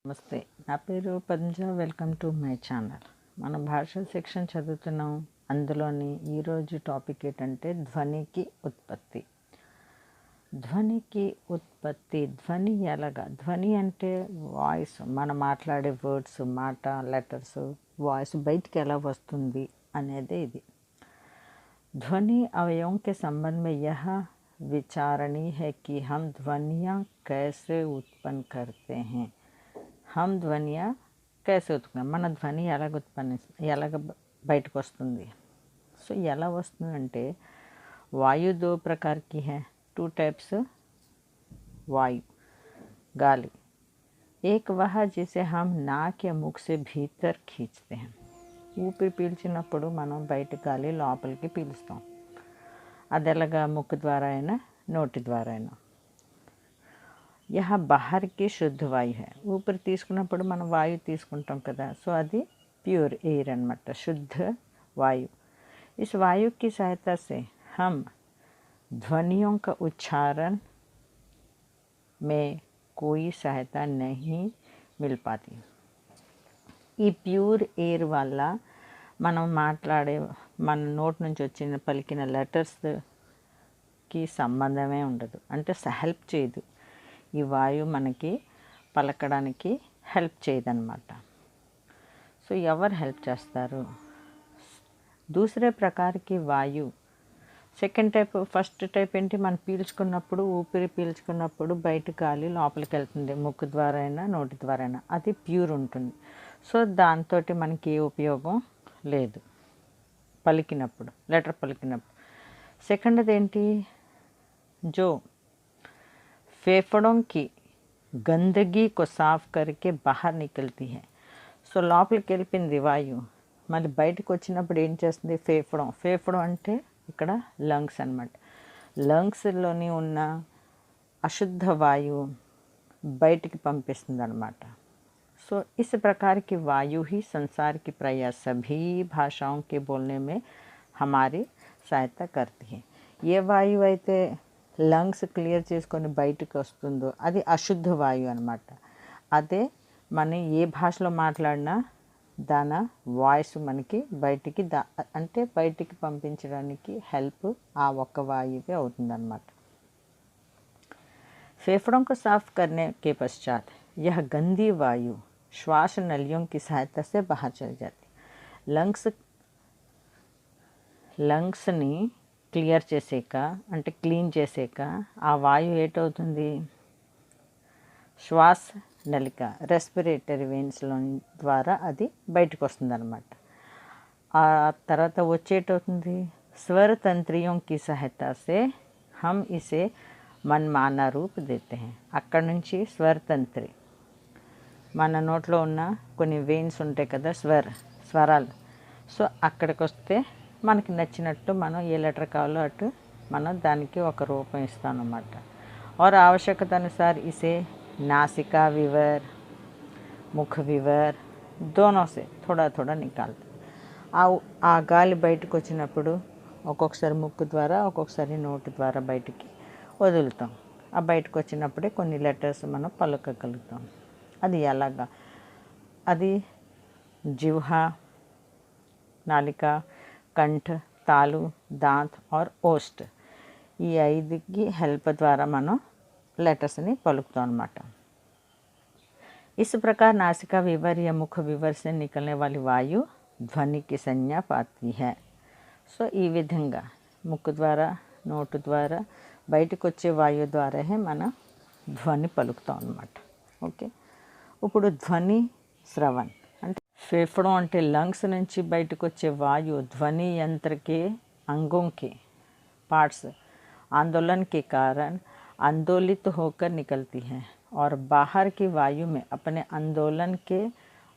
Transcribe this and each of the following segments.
నమస్తే, నా పేరు Padmaja. Welcome to my channel. మనం భాష సెక్షన్ చదువుతున్నాం. అందులోని ఈరోజు టాపిక్ ఏంటంటే ధ్వనికి ఉత్పత్తి. ధ్వనికి ఉత్పత్తి, ధ్వని ఎలాగా? ధ్వని అంటే వాయిస్, మనం మాట్లాడే వర్డ్స్, మాట, లెటర్స్, వాయిస్ బయటికి ఎలా వస్తుంది అనేది ఇది. ध्वनि अवयवों के संबंध में यह विचारणीय है कि हम ध्वनियाँ कैसे उत्पन्न करते हैं. हम ध्वनियाँ कैसे उत्पन्न, మన ధ్వని ఎలాగ బయటకు వస్తుంది. సో ఎలా వస్తుందంటే वायु 2 प्रकार की है. 2 टाइप्स वायु, गाली. एक वह जिसे हम नाक या मुख से भीतर खींचते हैं. ఊపిరి పీల్చినప్పుడు మనం బయట గాలి లోపలికి పీలుస్తాం. అది ఎలాగా? ముక్కు ద్వారా అయినా నోటి ద్వారా అయినా. యహ బాహర్కి శుద్ధ వాయు హై. ఊపిరి తీసుకున్నప్పుడు మనం వాయువు తీసుకుంటాం కదా, సో అది ప్యూర్ ఎయిర్ అన్నమాట, శుద్ధ వాయు. ఇస్ వాయు की सहायता से हम ध्वनियों का उच्चारण में कोई सहायता नहीं मिल पाती. ఈ ప్యూర్ ఎయిర్ వల్ల మనం మాట్లాడే, మన నోటి నుంచి వచ్చిన పలికిన లెటర్స్కి సంబంధమే ఉండదు, అంటే హెల్ప్ చేయదు. ఈ వాయువు మనకి పలకడానికి హెల్ప్ చేయదన్నమాట. సో ఎవరు హెల్ప్ చేస్తారు? దూసరే ప్రకారకి వాయు. సెకండ్ టైప్, ఫస్ట్ టైప్ ఏంటి? మనం పీల్చుకున్నప్పుడు, ఊపిరి పీల్చుకున్నప్పుడు బయట గాలి లోపలికి వెళ్తుంది, ముక్కు ద్వారా అయినా నోటి ద్వారా అయినా. అది ప్యూర్ ఉంటుంది. సో దాంతో మనకి ఏ ఉపయోగం లేదు పలికినప్పుడు, లెటర్ పలికినప్పుడు. సెకండ్ది ఏంటి? जो फेफड़ों की गंदगी को साफ करके बाहर निकलती है. సో లోపలికి వెళ్ళిపోయింది వాయువు, మళ్ళీ బయటకు వచ్చినప్పుడు ఏం చేస్తుంది? ఫేఫడం అంటే ఇక్కడ లంగ్స్ అన్నమాట. లంగ్స్లోని ఉన్న అశుద్ధ వాయువు బయటికి పంపిస్తుంది అన్నమాట. सो इस प्रकार की वायु ही संसार की प्राय सभी भाषाओं के बोलने में हमारी सहायता करती है. ఏ వాయువు అయితే లంగ్స్ క్లియర్ చేసుకొని బయటకు వస్తుందో అది అశుద్ధ వాయువు అన్నమాట. అదే మనం ఏ భాషలో మాట్లాడినా దాని వాయిస్ మనకి బయటికి అంటే బయటికి పంపించడానికి హెల్ప్ ఆ ఒక్క వాయువే అవుతుందన్నమాట. फेफड़ों को साफ करने के पश्चात यह गंदी वायु श्वास नलियों की सहायता से बाहर चली जाती. లంగ్స్ని క్లియర్ చేసాక, అంటే క్లీన్ చేసాక ఆ వాయువు ఏటవుతుంది? శ్వాస నలిక, రెస్పిరేటరీ వెయిన్స్లో ద్వారా అది బయటకు వస్తుంది అన్నమాట. ఆ తర్వాత వచ్చేటవుతుంది స్వర తంత్రియోं की सहायता से हम इसे मनमाना रूप देते हैं. అక్కడి నుంచి స్వరతంత్రి, మన నోట్లో ఉన్న కొన్ని వెయిన్స్ ఉంటాయి కదా, స్వరాలు. సో అక్కడికి వస్తే మనకి నచ్చినట్టు మనం ఏ లెటర్ కావాలో అటు మనం దానికి ఒక రూపం ఇస్తాం అన్నమాట. और आवश्यकता अनुसार इसे नासिका विवर, मुख विवर दोनों से थोड़ा थोड़ा निकालते. ఆ గాలి బయటకు వచ్చినప్పుడు ఒక్కొక్కసారి ముక్కు ద్వారా, ఒక్కొక్కసారి నోటి ద్వారా బయటికి వదులుతాం. ఆ బయటకు వచ్చినప్పుడే కొన్ని లెటర్స్ మనం పలకగలుగుతాం. అది ఎలాగా? అది जिह्वा, నాలిక, కంఠ, తాలు, దాంత్ और ఓస్ట్, ఈ 5కి హెల్ప్ ద్వారా మనం లెటర్స్ని పలుకుతాం అన్నమాట. इस प्रकार नासिका विवर या मुख विवर से निकलने वाली वायु ध्वनि की संज्ञा पाती है. సో ఈ విధంగా ముక్కు ద్వారా, నోటు ద్వారా బయటకు వచ్చే వాయువు ద్వారానే మనం ధ్వని పలుకుతాం అన్నమాట. ఓకే, ఇప్పుడు ధ్వని श्रवण అంటే फेफड़ों అంటే లంగ్స్ నుంచి బయటకు వచ్చే వాయువు ध्वनि यंत्र के अंगों के पार्ट्स आंदोलन के कारण आंदोलित होकर निकलती है और बाहर की वायु में अपने आंदोलन के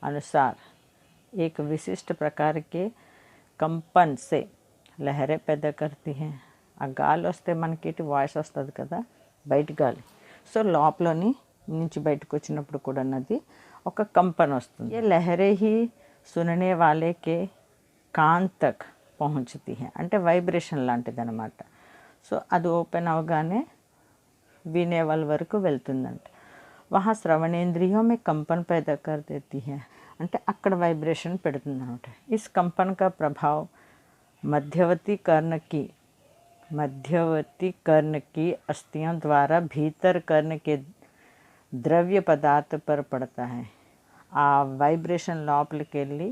अनुसार एक विशिष्ट प्रकार के कंपन से लहरें पैदा करती हैं. ఆ గాలి వస్తే మనకి వాయిస్ వస్తుంది కదా, బయట గాలి. సో లోపలని నుంచి బయటకు వచ్చినప్పుడు కూడా అది ఒక కంపన వస్తుంది. ये लहरें ही सुनने वाले के कान तक पहुंचती हैं, అంటే వైబ్రేషన్ లాంటిది అనమాట. సో అది ఓపెన్ అవగానే వినే వాళ్ళ వరకు వెళ్తుందంట. वहाँ श्रवणेंद्रियों में कंपन पैदा कर देती है, అంటే అక్కడ వైబ్రేషన్ పెడుతుంది అనమాట. इस कंपन का प्रभाव मध्यवर्ती कर्ण की अस्थियों द्वारा भीतर कर्ण के द्रव्य पदार्थ पर पड़ता है. ఆ వైబ్రేషన్ లోపలికి వెళ్ళి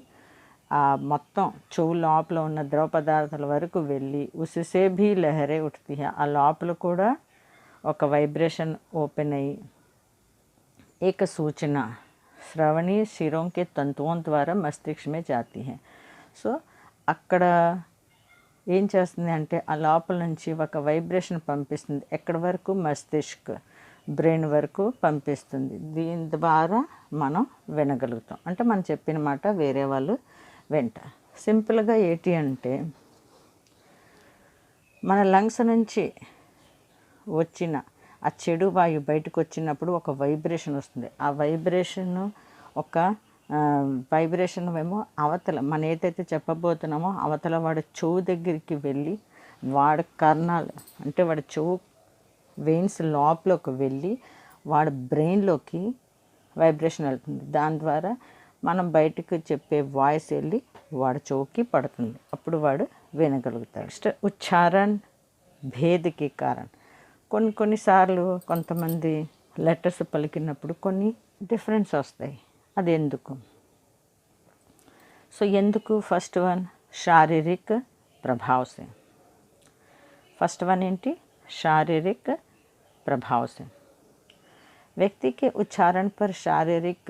ఆ మొత్తం చెవు లోపల ఉన్న ద్రవ పదార్థాల వరకు వెళ్ళి ఉసిసే भी लहरें उठती है. ఆ లోపల కూడా ఒక వైబ్రేషన్ ఓపెన్ అయ్యి एक सूचना श्रवणीय शिरों के तंतुओं द्वारा मस्तिष्क में जाती है. సో అక్కడ ఏం చేస్తుంది అంటే ఆ లోపల నుంచి ఒక వైబ్రేషన్ పంపిస్తుంది. ఎక్కడి వరకు? మస్తిష్క్, బ్రెయిన్ వరకు పంపిస్తుంది. దీని ద్వారా మనం వినగలుగుతాం. అంటే మనం చెప్పిన మాట వేరే వాళ్ళు వింటారు. సింపుల్గా ఏంటి అంటే మన లంగ్స్ నుంచి వచ్చిన ఆ చెడు వాయువు బయటకు వచ్చినప్పుడు ఒక వైబ్రేషన్ వస్తుంది. ఆ వైబ్రేషన్ వైబ్రేషన్ ఏమో అవతల మనం ఏదైతే చెప్పబోతున్నామో అవతల వాడి చెవు దగ్గరికి వెళ్ళి వాడి కర్ణాలు అంటే వాడి చెవు వెయిన్స్ లోపలికి వెళ్ళి వాడి బ్రెయిన్లోకి వైబ్రేషన్ వెళ్తుంది. దాని ద్వారా మనం బయటకు చెప్పే వాయిస్ వెళ్ళి వాడి చెవుకి పడుతుంది. అప్పుడు వాడు వినగలుగుతాడు. నెక్స్ట్ ఉచ్చారణ భేదకి కారణం. కొన్నిసార్లు కొంతమంది లెటర్స్ పలికినప్పుడు కొన్ని డిఫరెన్స్ వస్తాయి. అది ఎందుకు? సో ఎందుకు? ఫస్ట్ వన్ శారీరక प्रभाव से. फर्स्ट वन ఏంటి? शारीरिक प्रभाव से. व्यक्ति के उच्चारण पर शारीरिक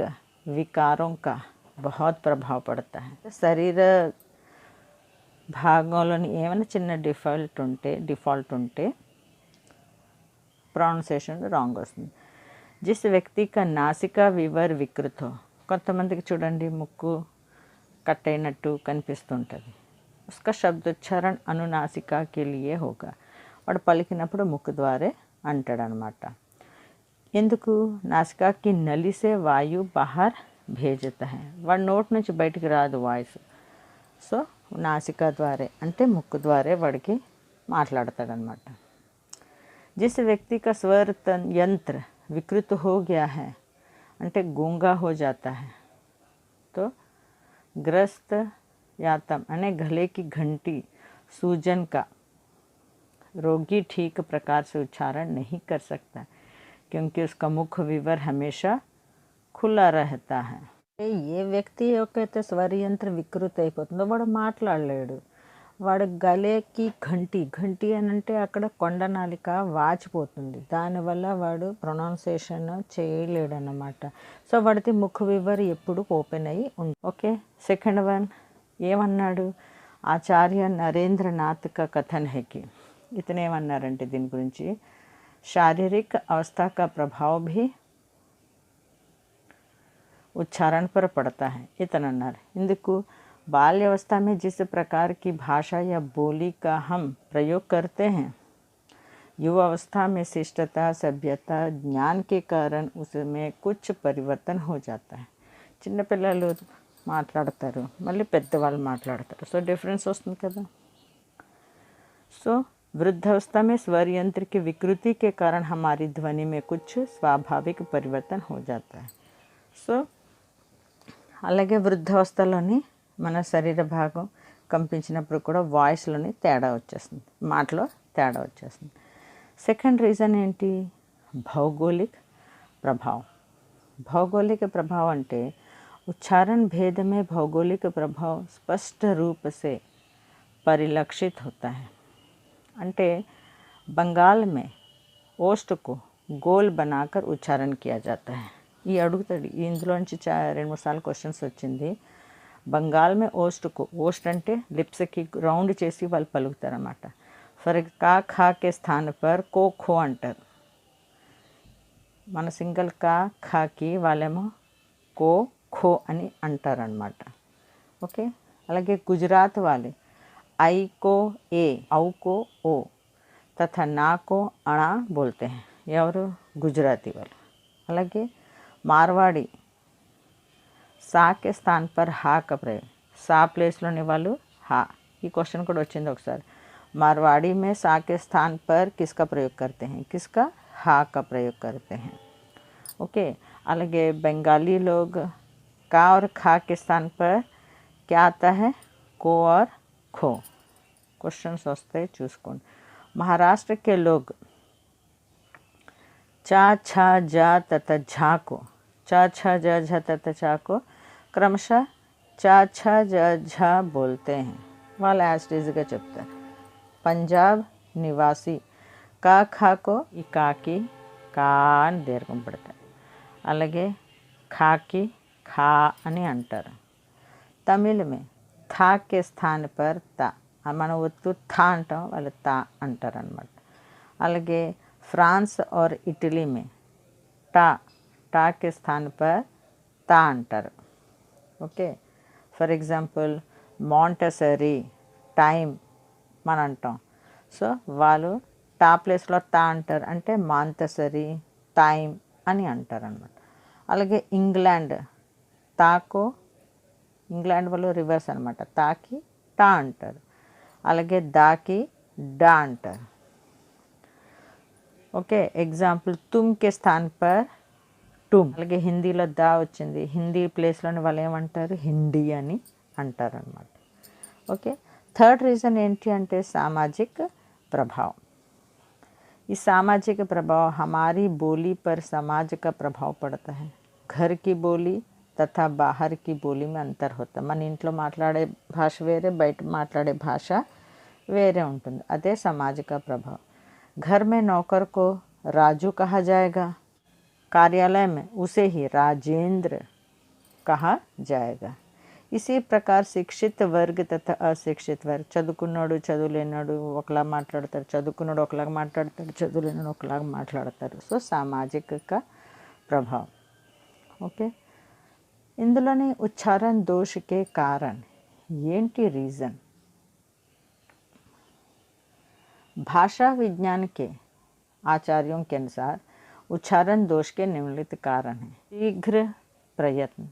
विकारों का बहुत प्रभाव पड़ता है. శరీర భాగంలోని ఏమైనా చిన్న డిఫాల్ట్ ఉంటే ప్రొనౌన్సియేషన్ రాంగ్ వస్తుంది. जिस व्यक्ति का नासिका विवर विकृत हो, కొంతమందికి చూడండి ముక్కు కట్ అయినట్టు కనిపిస్తుంటుంది. उसका शब्दोच्चारण अनुनासिका के लिए होगा. వాడు పలికినప్పుడు ముక్కు ద్వారే అంటాడనమాట. ఎందుకు? నాసికాకి నలిసే వాయు బాహర్ భేజతా హై. వాడి నోటి నుంచి బయటికి రాదు వాయిస్. సో నాసికా ద్వారే అంటే ముక్కు ద్వారే వాడికి మాట్లాడతాడనమాట. जिस व्यक्ति का स्वर यंत्र विकृत हो गया है అంటే गूंगा हो जाता है तो ग्रस्त यातम अने गले की घंटी सूजन का रोगी ठीक प्रकार से उच्चारण नहीं कर सकता क्योंकि उसका मुख विवर हमेशा खुला रहता है. ఏ వ్యక్తి యొక్క స్వర యంత్రం వికృతి అయిపోతుందో వాడు మాట్లాడలేడు. వాడు గలేకి ఘంటి అని అంటే అక్కడ కొండనాలిక వాచిపోతుంది. దానివల్ల వాడు ప్రొనౌన్సియేషన్ చేయలేడు అన్నమాట. సో వాడికి ముఖ వివర్ ఎప్పుడు ఓపెన్ అయ్యి ఉంది. ఓకే. సెకండ్ వన్ ఏమన్నాడు? ఆచార్య నరేంద్రనాథ్ కా కథన్ హై కి ఇతనేమన్నారంటే దీని గురించి శారీరక అవస్థ కా ప్రభావ్ భీ उच्चारण पर पड़ता है. इतनన్నారు. इंदुकु बाल्यावस्था में जिस प्रकार की भाषा या बोली का हम प्रयोग करते हैं युवावस्था में शिष्टता सभ्यता ज्ञान के कारण उसमें कुछ परिवर्तन हो जाता है. చిన్న పిల్లలు మాట్లాడతారు, మళ్ళీ పెద్దవాళ్ళు మాట్లాడతారు. సో డిఫరెన్స్ వస్తుంది కదా. సో वृद्धावस्था में स्वर यंत्र की विकृति के कारण हमारी ध्वनि में कुछ स्वाभाविक परिवर्तन हो जाता है. సో అలాగే వృద్ధావస్థలోని మన శరీర భాగం కంపించినప్పుడు కూడా వాయిస్లోని తేడా వచ్చేస్తుంది, మాటలో తేడా వచ్చేస్తుంది. సెకండ్ రీజన్ ఏంటి? భౌగోళిక ప్రభావం. భౌగోళిక ప్రభావం అంటే उच्चारण भेद में भौगोलिक प्रभाव स्पष्ट रूप से परिलक्षित होता है. అంటే बंगाल में ओष्ठ को गोल बनाकर उच्चारण किया जाता है. ఈ అడుగుతాడు ఇందులోంచి 2-3 సార్లు క్వశ్చన్స్ వచ్చింది. బంగాల్ మే ఓస్ట్ అంటే లిప్స్కి రౌండ్ చేసి వాళ్ళు పలుకుతారన్నమాట. ఫర్ కా ఖా కే స్థాన్ పర్ కో ఖో అంటారు. మన సింగిల్ కా ఖాకి వాళ్ళేమో కో ఖో అని అంటారనమాట. ఓకే. అలాగే గుజరాత్ వాళ్ళే ఐ కో ఏ ఔ కో ఓ తథా నా కో అణా బోల్తే హై. ఎవరు? గుజరాతీ వాళ్ళు. అలాగే మార్వాడి సా కే స్థాన్ పర్ హా కా ప్రయోగ్. సా ప్లేస్లోని వాళ్ళు హా. ఈ క్వశ్చన్ కూడా వచ్చింది ఒకసారి. मारवाड़ी में सा के स्थान पर किसका प्रयोग करते हैं? किसका? हा का प्रयोग करते हैं. ओके। अलगे बंगाली लोग का और खा के स्थान पर क्या आता है, को और खो। क्वेश्चन वस्ते चूसकोंడి। महाराष्ट्र के लोग चा छा जा तथा झा को, चा छा जा झा तथा झा को क्रमशः चा छा जा झा बोलते हैं। వాళ్ళు యాస్టీజ్గా చెప్తారు। పంజాబ్ నివాసి కా ఖా को ఈ కాకి కా అని దీర్ఘం పడతాయి। అలాగే ఖాకి ఖా అని అంటారు। తమిళ में था के स्थान पर ता, మన ఒత్తు థా అంటాం, వాళ్ళు తా అంటారు అన్నమాట। అలాగే फ्रांस और इटली में टा, टा के स्थान पर ता अंटार। Okay. For example Montessori time मन अंटाం, सो వాళ్ళు టా ప్లేస్లో తా అంటారు, అంటే మాంటెసరీ టైం అని అంటారు అన్నమాట। అలాగే ఇంగ్లాండ్ తాకో, ఇంగ్లాండ్ వాళ్ళు రివర్స్ అనమాట, తాకి టా అంటారు। అలాగే దాకి డా అంటారు। ఓకే। ఎగ్జాంపుల్ తుమ్ కే స్థాన్ పర్ టుమ్। అలాగే హిందీలో దా వచ్చింది, హిందీ ప్లేస్లోని వాళ్ళు ఏమంటారు, హిందీ అని అంటారు అన్నమాట। ఓకే। థర్డ్ రీజన్ ఏంటి అంటే సామాజిक प्रभाव। इस सामाजिक प्रभाव हमारी बोली पर समाज का प्रभाव पड़ता है। घर की बोली तथा बाहर की बोली में अंतर होता है। మన ఇంట్లో మాట్లాడే భాష వేరే, బయట మాట్లాడే భాష వేరే ఉంటుంది, అదే सामाजिक प्रभाव। घर में नौकर को राजू कहा जाएगा, कार्यालय में उसे ही राजेंद्र कहा जाएगा। इसी प्रकार शिक्षित वर्ग तथा अशिक्षित वर्ग, చదువుకున్నాడు చదువులేనాడు ఒకలా మాట్లాడతారు, చదువుకున్నాడు ఒకలాగా మాట్లాడతాడు, చదువులేనాడు ఒకలాగా మాట్లాడతారు। సో సామాజిక का प्रभाव। ఓకే। ఇందులోని ఉచ్చారణ దోష के कारण ఏంటి రీజన్? भाषा विज्ञान के आचार्यों के अनुसार उच्चारण दोष के निम्नलिखित कारण हैं। शीघ्र प्रयत्न,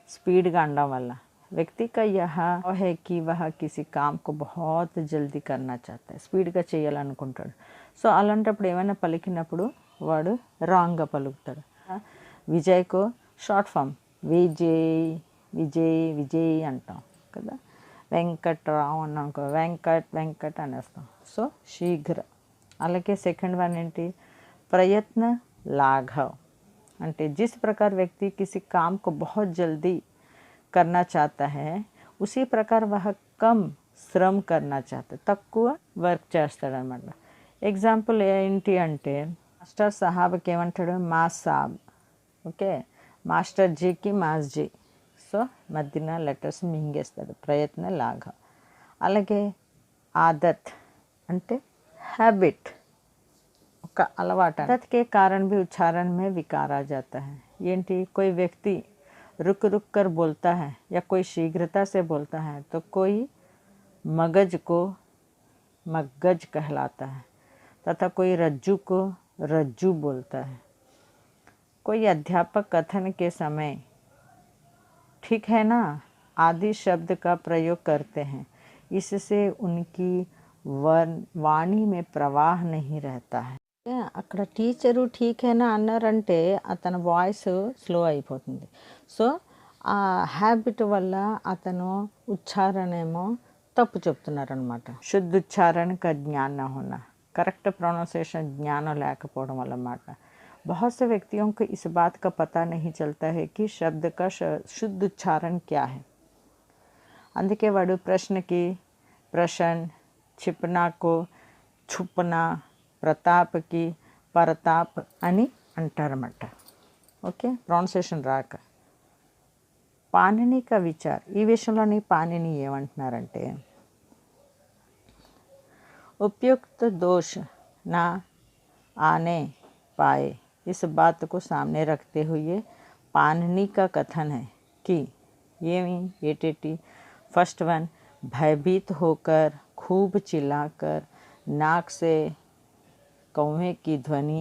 स्पीड గా అనడం వల్ల व्यक्ति का यह है कि वह किसी काम को बहुत जल्दी करना चाहता है, స్పీడ్గా చేయాలనుకుంటాడు। సో అలాంటప్పుడు ఏమైనా పలికినప్పుడు వాడు రాంగ్గా పలుకుతాడు। విజయ్కు షార్ట్ ఫామ్ విజయ్, విజయ్ విజయ్ అంటాం కదా। వెంకట్రావు అన్నాక వెంకట్ వెంకట్ అనేస్తాం। సో శీఘ్ర। అలాగే సెకండ్ వన్ ఏంటి, प्रयत्न लाघव, అంటే जिस प्रकार व्यक्ति किसी काम को बहुत जल्दी करना चाहता है उसी प्रकार वह कम శ్రమ करना चाहता है, తక్కువ వర్క్ చేస్తాడనమాట। ఎగ్జాంపుల్ ఏంటి అంటే మాస్టర్ సాహాబ్కి ఏమంటాడు, మాస్ సాబ్। ఓకే। మాస్టర్ జీకి మాస్ జీ, సో మధ్యన లెటర్స్ మింగేస్తాడు, ప్రయత్న లాఘవ్। అలాగే आदत అంటే हैबिट, ఒక అలవాటు। आदत के कारण भी उच्चारण में विकार आ जाता है। ఏంటి, कोई व्यक्ति रुक रुक कर बोलता है या कोई शीघ्रता से बोलता है तो कोई मगज को मगज कहलाता है तथा कोई रज्जू को रज्जू बोलता है। कोई अध्यापक कथन के समय ठीक है ना आदि शब्द का प्रयोग करते हैं, इससे उनकी वाणी में प्रवाह नहीं रहता है। అక్కడ టీచరు ఠీకేనా అన్నారంటే అతని వాయిస్ స్లో అయిపోతుంది। సో ఆ హ్యాబిట్ వల్ల అతను ఉచ్చారణ ఏమో తప్పు చెప్తున్నారనమాట। శుద్ధ ఉచ్చారణ का ज्ञान न होना, करेक्ट प्रोनाउंसिएशन ज्ञान లేకపోవడం వల్ల అన్నమాట। बहुत से व्यक्तियों को इस बात का पता नहीं चलता है कि शब्द का शुद्ध उच्चारण क्या है। అందుకే వాడు ప్రశ్నకి प्रश्न, छिपना को छुपना, ప్రతాప్కి పరతాప్ అని అంటారన్నమాట। ఓకే। ప్రొనౌన్సియేషన్ రాక। పాణిని కా విచార్, ఈ విషయంలోని పాణిని ఏమంటున్నారంటే उपयुक्त दोष ना आने पाए, इस बात को सामने रखते हुए पाणिनि का कथन है कि ये फर्स्ट वन, भयभीत होकर खूब चिल्लाकर नाक से कौवे की ध्वनि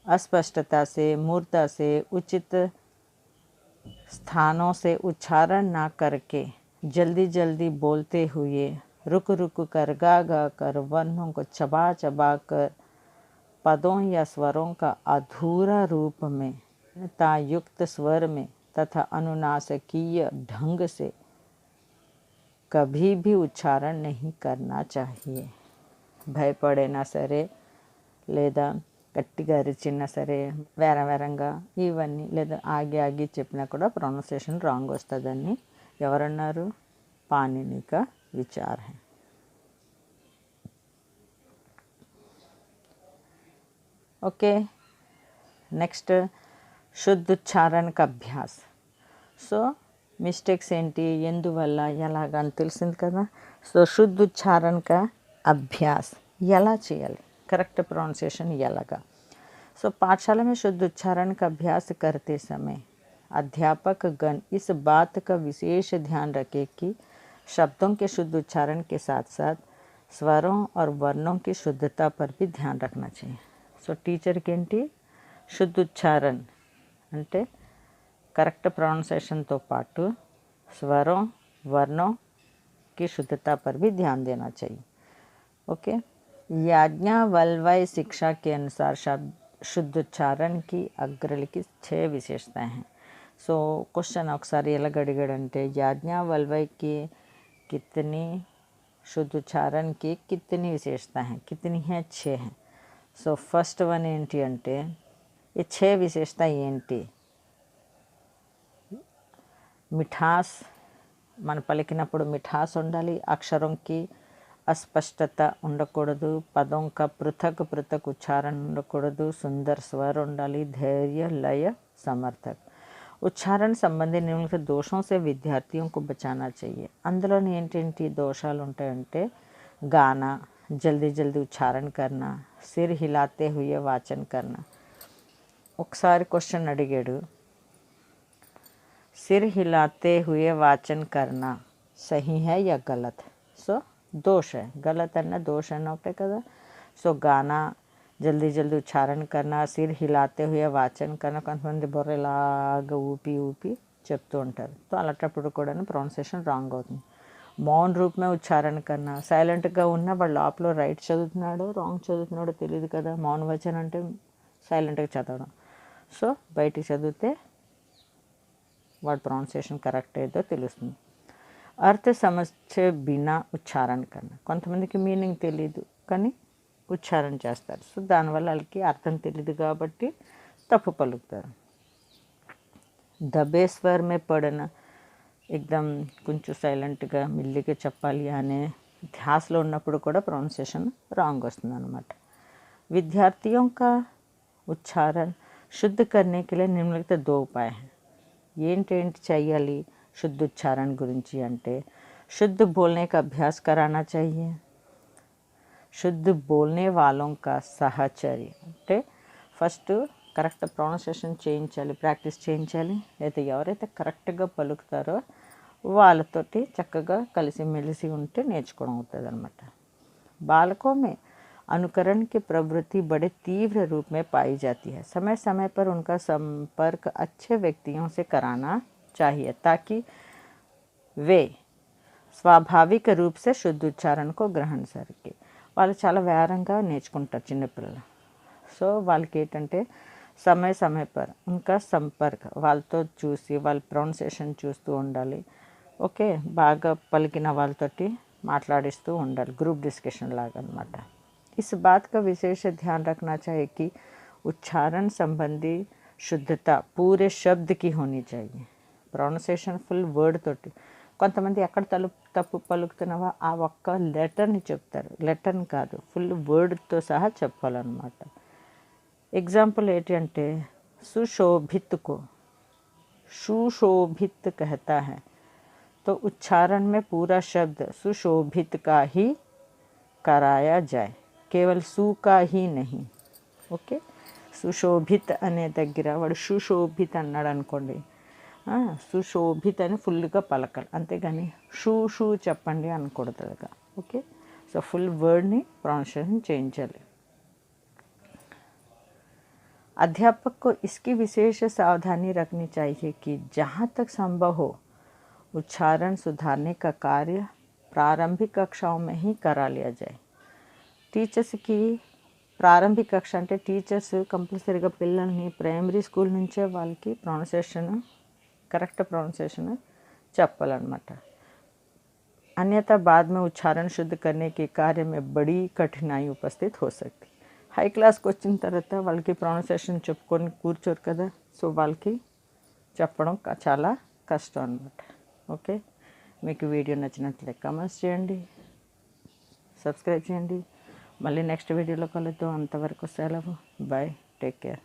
अस्पष्टता से मूर्ता से उचित स्थानों से उच्चारण ना करके जल्दी जल्दी बोलते हुए रुक रुक कर गा गा कर वर्णों को चबा चबा कर पदों या स्वरों का अधूरा रूप में युक्त स्वर में तथा अनुनासिकीय ढंग से कभी भी उच्चारण नहीं करना चाहिए. భయపడైనా సరే లేదా గట్టిగా అరిచినా సరే వేరంగా ఇవన్నీ లేదా ఆగి ఆగి చెప్పినా కూడా ప్రొనౌన్సియేషన్ రాంగ్ వస్తుందని ఎవరన్నారు? पाणिनि का विचार है. ఓకే, నెక్స్ట్ శుద్ధ ఉచ్చారణ का अभ्यास. సో మిస్టేక్స్ ఏంటి, ఎందువల్ల, ఎలాగ అని తెలిసింది కదా. సో శుద్ధ ఉచ్చారణ का अभ्यास ఎలా చేయాలి, करेक्ट प्रोनाउंसिएशन ఎలాగా. सो पाठशाला में शुद्ध उच्चारण का अभ्यास करते समय अध्यापक गण इस बात का विशेष ध्यान रखें कि शब्दों के शुद्ध उच्चारण के साथ साथ स्वरों और वर्णों की शुद्धता पर भी ध्यान रखना चाहिए. सो टीचर की शुद्ध उच्चारण అంటే करेक्ट प्रोनाउंसिएशन तो पाटू स्वरों वर्णों की शुद्धता पर भी ध्यान देना चाहिए. ओके, याज्ञवल्क्य शिक्षा के अनुसार शब्द शुद्ध उच्चारण की अग्रलिखित 6 विशेषताएं हैं. सो क्वेश्चन ఒకసారి ఎలా అడిగాడంటే याज्ञवल्क्य की कितनी शुद्ध उच्चारण की कितनी विशेषता हैं, कितनी हैं? 6 हैं. सो फर्स्ट वन ఏంటి అంటే ఈ 6 విశేషత ఏంటి? మిఠాస్, మన పలికినప్పుడు మిఠాస్ ఉండాలి, అక్షరంకి अस्पष्टता ఉండకూడదు, పదం का पृथक पृथक उच्चारण ఉండకూడదు, सुंदर स्वर ఉండాలి, धैर्य लय समर्थक. उच्चारण संबंधी निम्नलिखित दोषों से विद्यार्थियों को बचाना चाहिए. అందులో ఏంటేంటి దోషాలు ఉంటాయంటే गाना, जल्दी जल्दी उच्चारण करना, सिर हिलाते हुए वाचन करना. ఒకసారి క్వశ్చన్ అడిగాడు, सिर हिलाते हुए वाचन करना सही है या गलत? सो दोष है, गलत है, दोष है ఒకటే కదా. సో గానా, జల్దీ జల్దీ ఉచ్చారణ करना, సిర్ హిలాతే హుయే వాచన్ करना. కొంతమంది బొర్రెలాగా ఊపి ఊపి చెప్తూ ఉంటారు. సో అలాంటప్పుడు కూడా ప్రొనౌన్సియేషన్ రాంగ్ అవుతుంది. మౌన్ రూప్ में ఉచ్చారణ करना, సైలెంట్గా ఉన్న వాడు లోపల రైట్ చదువుతున్నాడో రాంగ్ చదువుతున్నాడో తెలియదు కదా. మౌన్ వచన అంటే సైలెంట్గా చదవడం. సో బయటికి చదివితే వాడు ప్రొనౌన్సియేషన్ కరెక్ట్ ఏదో తెలుస్తుంది. अर्थ समझे बिना उच्चारण करना, కొంతమందికి మీనింగ్ తెలియదు కానీ ఉచ్చారణ చేస్తారు. సో దానివల్ల వాళ్ళకి అర్థం తెలియదు కాబట్టి తప్పు పలుకుతారు. దబే స్వర్ మే పడన, एकदम కొంచెం సైలెంట్గా మెల్లిగా చెప్పాలి అనే ధ్యాసలో ఉన్నప్పుడు కూడా ప్రొనౌన్సియేషన్ రాంగ్ వస్తుంది అన్నమాట. विद्यार्थियों का उच्चारण शुद्ध करने के लिए निम्नलिखित 2 उपाय हैं. ఏంటేంటి చేయాలి शुद्ध उच्चारण गुరించి అంటే शुद्ध बोलने का अभ्यास कराना चाहिए. शुद्ध बोलने वालों का सहचर्य అంటే ఫస్ట్ కరెక్ట్ ప్రొనౌన్సియేషన్ చేయించాలి, ప్రాక్టీస్ చేయించాలి. అయితే ఎవరైతే కరెక్ట్గా పలుకుతారో వాళ్ళతోటి చక్కగా కలిసిమెలిసి ఉంటే నేర్చుకోవడం అవుతుంది అనమాట. बालकों में अनुकरण की प्रवृत्ति बड़े तीव्र रूप में पाई जाती है. समय समय पर उनका संपर्क अच्छे व्यक्तियों से कराना चाहिए ताकि वे स्वाभाविक रूप से शुद्ध उच्चारण को ग्रहण सके. వాళ్ళు చాలా వేరంగా నేర్చుకుంటారు చిన్నపిల్లలు. సో వాళ్ళకి ఏంటంటే సమయ సమయ పర్ ఇంకా సంపర్క్, వాళ్ళతో చూసి వాళ్ళ ప్రొనౌన్సియేషన్ చూస్తూ ఉండాలి. ఓకే, బాగా పలికిన వాళ్ళతోటి మాట్లాడిస్తూ ఉండాలి, గ్రూప్ డిస్కషన్ లాగా అనమాట. इस बात का विशेष ध्यान रखना चाहिए कि उच्चारण संबंधी शुद्धता पूरे शब्द की होनी चाहिए. ప్రొనౌన్సియేషన్ ఫుల్ వర్డ్ తోటి. కొంతమంది ఎక్కడ తప్పు పలుకుతున్నావో ఆ ఒక్క లెటర్ని చెప్తారు, లెటర్ని కాదు ఫుల్ వర్డ్తో సహా చెప్పాలన్నమాట. एग्जाम्पल ఏంటి అంటే सुशोभित को सुशोभित कहता है, तो उच्चारण में पूरा शब्द सुशोभित का ही कराया जाए, केवल सु का ही नहीं. ఓకే, సుశోభిత్ అనే దగ్గర వాడు సుశోభిత్ అన్నాడు అనుకోండి, సుశోభిత్ అని ఫుల్గా పలకాలి, అంతేగాని షూ షూ చెప్పండి అనకూడదుగా. ఓకే, సో ఫుల్ వర్డ్ని ప్రొనౌన్సియేషన్ చేయించాలి. अध्यापक को इसकी विशेष सावधानी रखनी चाहिए कि जहाँ तक संभव हो उच्चारण सुधारने का कार्य प्रारंभिक कक्षाओं में ही करा लिया जाए. टीचर्स की ప్రారంభిక కక్ష అంటే టీచర్స్ కంపల్సరీగా పిల్లల్ని ప్రైమరీ స్కూల్ నుంచే వాళ్ళకి ప్రొనౌన్సియేషన్ करेक्ट प्रोनाउंसिएशन చెప్పాలన్నమాట। अन्यथा बाद में उच्चारण शुद्ध करने के कार्य में बड़ी कठिनाई उपस्थित हो सकती। హై క్లాస్కి వచ్చిన తర్వాత వాళ్ళకి ప్రొనౌన్సియేషన్ చెప్పుకొని కూర్చోరు కదా, సో వాళ్ళకి చెప్పడం చాలా కష్టం అన్నమాట। ఓకే, మీకు వీడియో నచ్చినట్లయితే కామెంట్స్ చేయండి, సబ్స్క్రైబ్ చేయండి। మళ్ళీ నెక్స్ట్ వీడియోలో కలుద్దాం, అంతవరకు సెలవు, బాయ్, టేక్ కేర్।